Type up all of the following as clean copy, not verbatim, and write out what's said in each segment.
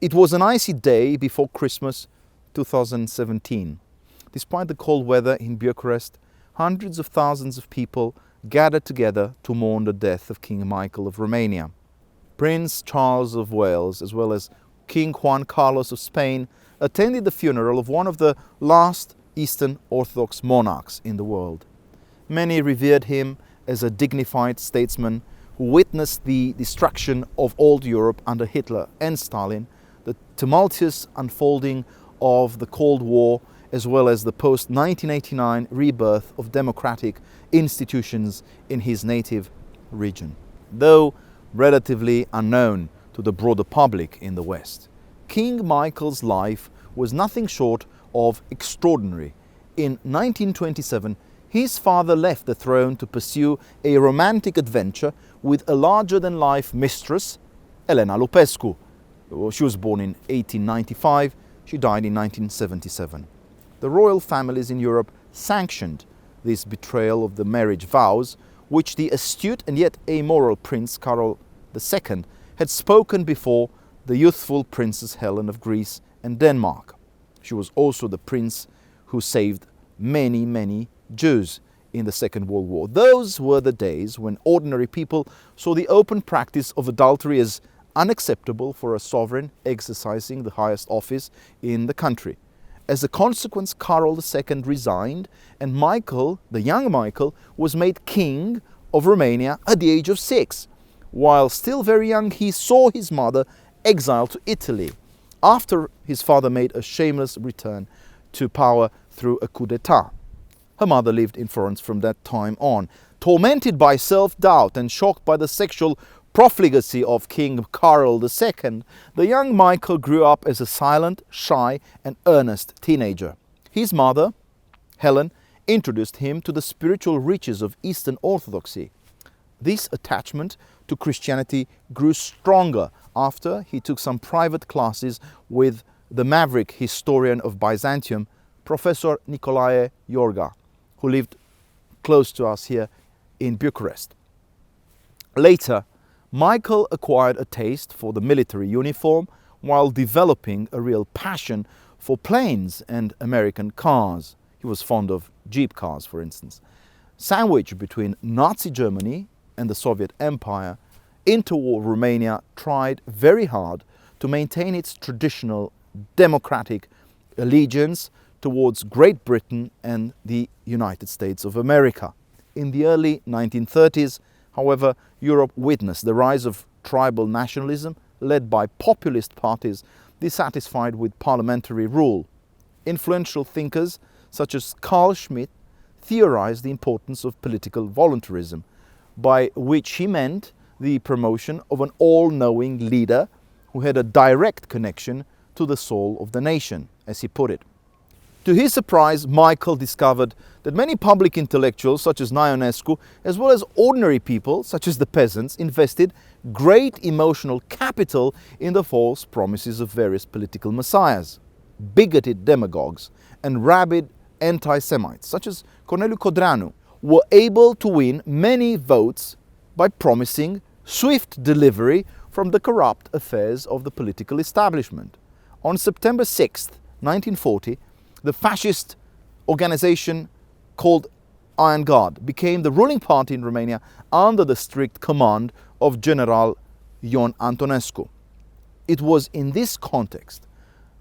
It was an icy day before Christmas 2017. Despite the cold weather in Bucharest, hundreds of thousands of people gathered together to mourn the death of King Michael of Romania. Prince Charles of Wales, as well as King Juan Carlos of Spain, attended the funeral of one of the last Eastern Orthodox monarchs in the world. Many revered him as a dignified statesman who witnessed the destruction of old Europe under Hitler and Stalin, the tumultuous unfolding of the Cold War, as well as the post-1989 rebirth of democratic institutions in his native region. Though relatively unknown to the broader public in the West, King Michael's life was nothing short of extraordinary. In 1927, his father left the throne to pursue a romantic adventure with a larger-than-life mistress, Elena Lupescu. She was born in 1895, she died in 1977. The royal families in Europe sanctioned this betrayal of the marriage vows, which the astute and yet amoral Prince Carl II had spoken before the youthful Princess Helen of Greece and Denmark. She was also the prince who saved many Jews in the Second World War. Those were the days when ordinary people saw the open practice of adultery as unacceptable for a sovereign exercising the highest office in the country. As a consequence, Carl II resigned, and Michael, the young Michael, was made king of Romania at the age of 6. While still very young, he saw his mother exiled to Italy, after his father made a shameless return to power through a coup d'etat. Her mother lived in Florence from that time on. Tormented by self-doubt and shocked by the sexual profligacy of King Carl II, the young Michael grew up as a silent, shy and earnest teenager. His mother, Helen, introduced him to the spiritual riches of Eastern Orthodoxy. This attachment to Christianity grew stronger after he took some private classes with the maverick historian of Byzantium, Professor Nicolae Iorga, who lived close to us here in Bucharest. Later, Michael acquired a taste for the military uniform while developing a real passion for planes and American cars. He was fond of Jeep cars, for instance. Sandwiched between Nazi Germany and the Soviet Empire, interwar Romania tried very hard to maintain its traditional democratic allegiance towards Great Britain and the United States of America. In the early 1930s, however, Europe witnessed the rise of tribal nationalism led by populist parties dissatisfied with parliamentary rule. Influential thinkers such as Carl Schmitt theorized the importance of political voluntarism, by which he meant the promotion of an all-knowing leader who had a direct connection to the soul of the nation, as he put it. To his surprise, Michael discovered that many public intellectuals, such as Ionescu, as well as ordinary people, such as the peasants, invested great emotional capital in the false promises of various political messiahs. Bigoted demagogues and rabid anti-Semites, such as Corneliu Codreanu, were able to win many votes by promising swift delivery from the corrupt affairs of the political establishment. On September 6, 1940, the fascist organization called Iron Guard became the ruling party in Romania under the strict command of General Ion Antonescu. It was in this context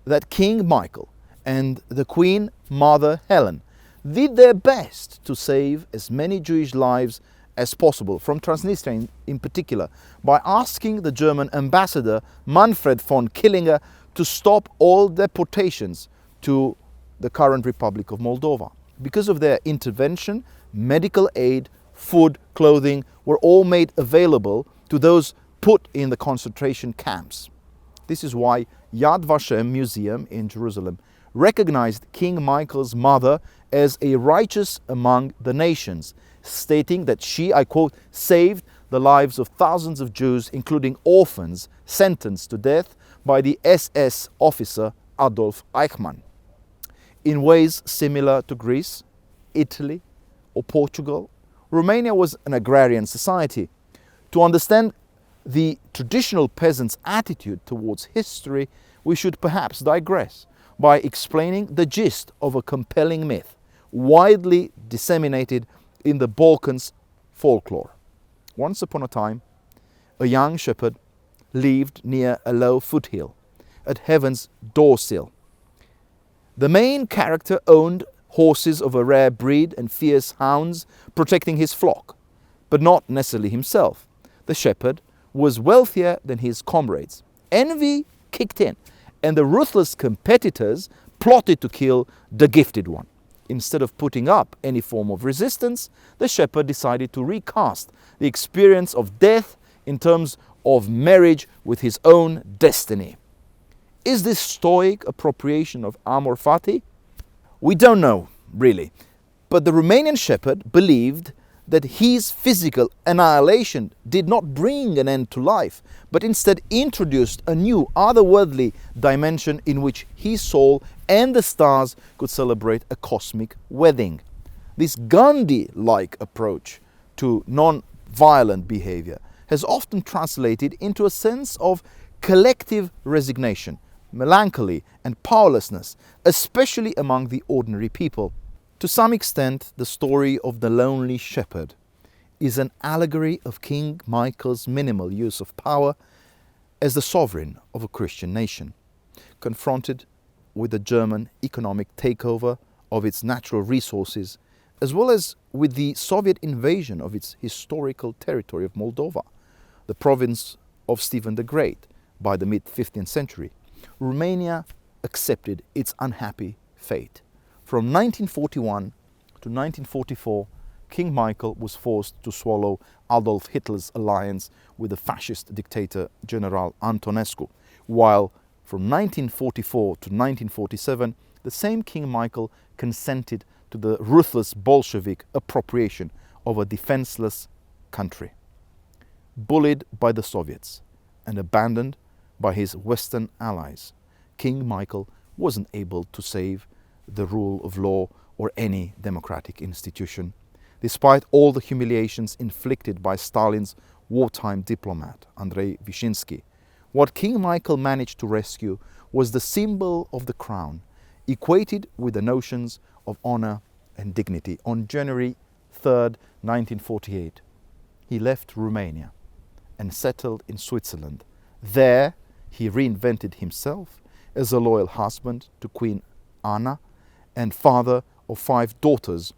that King Michael and the Queen Mother Helen did their best to save as many Jewish lives as possible, from Transnistria in particular, by asking the German ambassador Manfred von Killinger to stop all deportations to the current Republic of Moldova. Because of their intervention, medical aid, food, clothing were all made available to those put in the concentration camps. This is why Yad Vashem Museum in Jerusalem recognized King Michael's mother as a righteous among the nations, stating that she, I quote, saved the lives of thousands of Jews, including orphans sentenced to death by the SS officer Adolf Eichmann. In ways similar to Greece, Italy, or Portugal, Romania was an agrarian society. To understand the traditional peasant's attitude towards history, we should perhaps digress by explaining the gist of a compelling myth, widely disseminated in the Balkans folklore. Once upon a time, a young shepherd lived near a low foothill at heaven's doorsill. The main character owned horses of a rare breed and fierce hounds protecting his flock, but not necessarily himself. The shepherd was wealthier than his comrades. Envy kicked in, and the ruthless competitors plotted to kill the gifted one. Instead of putting up any form of resistance, the shepherd decided to recast the experience of death in terms of marriage with his own destiny. Is this stoic appropriation of amor fati? We don't know, really. But the Romanian shepherd believed that his physical annihilation did not bring an end to life, but instead introduced a new otherworldly dimension in which his soul and the stars could celebrate a cosmic wedding. This Gandhi-like approach to non-violent behavior has often translated into a sense of collective resignation, melancholy and powerlessness, especially among the ordinary people. To some extent, the story of the lonely shepherd is an allegory of King Michael's minimal use of power as the sovereign of a Christian nation. Confronted with the German economic takeover of its natural resources, as well as with the Soviet invasion of its historical territory of Moldova, the province of Stephen the Great, by the mid-15th century, Romania accepted its unhappy fate. From 1941 to 1944, King Michael was forced to swallow Adolf Hitler's alliance with the fascist dictator General Antonescu, while from 1944 to 1947, the same King Michael consented to the ruthless Bolshevik appropriation of a defenseless country. Bullied by the Soviets and abandoned by his Western allies, King Michael wasn't able to save the rule of law or any democratic institution, despite all the humiliations inflicted by Stalin's wartime diplomat, Andrei Vyshinsky. What King Michael managed to rescue was the symbol of the crown, equated with the notions of honor and dignity. On January 3rd, 1948, he left Romania and settled in Switzerland. There, he reinvented himself as a loyal husband to Queen Anna and father of 5 daughters,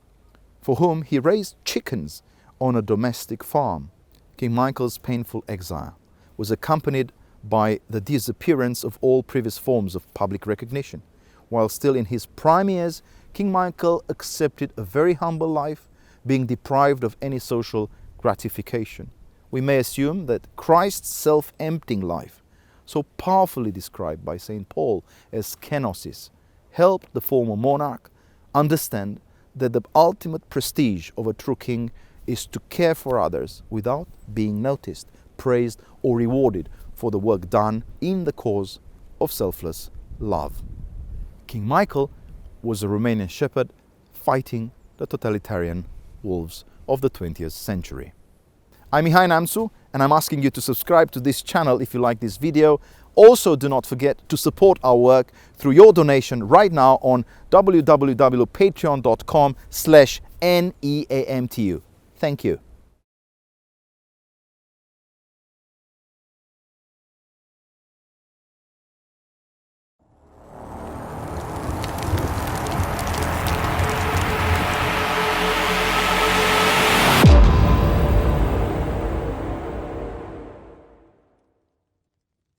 for whom he raised chickens on a domestic farm. King Michael's painful exile was accompanied by the disappearance of all previous forms of public recognition. While still in his prime years, King Michael accepted a very humble life, being deprived of any social gratification. We may assume that Christ's self-emptying life, so powerfully described by St. Paul as kenosis, helped the former monarch understand that the ultimate prestige of a true king is to care for others without being noticed, praised or rewarded for the work done in the cause of selfless love. King Michael was a Romanian shepherd fighting the totalitarian wolves of the 20th century. I'm Nicolae Iorga, and I'm asking you to subscribe to this channel if you like this video. Also, do not forget to support our work through your donation right now on www.patreon.com/neamtu. Thank you.